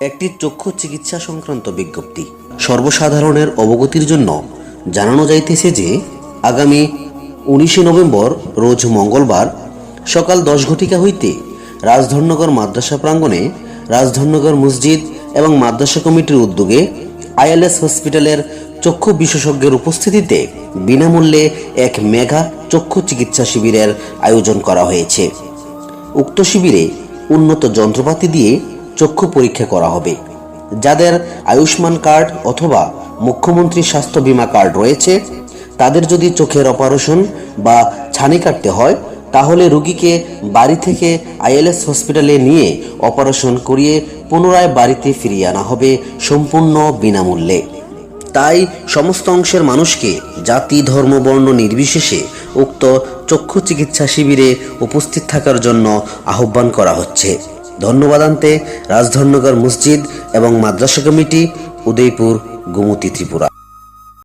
একটি চক্ষু চিকিৎসা সংক্রান্ত বিজ্ঞপ্তি সর্বসাধারণের অবগতির জন্য জানানো যাইতেছে যে আগামী 19 নভেম্বর রোজ মঙ্গলবার সকাল 10 ঘটিকা হইতে রাজধননগর মাদ্রাসা প্রাঙ্গণে রাজধননগর মসজিদ এবং মাদ্রাসা কমিটির উদ্যোগে আইএলএস হসপিটালের চক্ষু বিশেষজ্ঞের উপস্থিতিতে বিনামূল্যে এক মেগা চক্ষু চিকিৎসা শিবিরের আয়োজন করা হয়েছে। উক্ত শিবিরে উন্নত যন্ত্রপাতি দিয়ে চক্ষু পরীক্ষা করা হবে। যাদের আয়ুষ্মান কার্ড অথবা মুখ্যমন্ত্রী স্বাস্থ্য বীমা কার্ড রয়েছে তাদের যদি চোখের অপারেশন বা ছানি কাটতে হয় তাহলে রোগীকে বাড়ি থেকে আইএলএস হসপিটালে নিয়ে অপারেশন করিয়ে পুনরায় বাড়িতে ফিরিয়ে আনা হবে সম্পূর্ণ বিনামূল্যে। তাই সমস্ত অংশের মানুষকে জাতি ধর্ম বর্ণ নির্বিশেষে উক্ত চক্ষু চিকিৎসা শিবিরে উপস্থিত থাকার জন্য আহ্বান করা হচ্ছে। ধন্যবাদান্তে রাজধননগর মসজিদ এবং মাদ্রাসা কমিটি, উদয়পুর, গোমতী, ত্রিপুরা।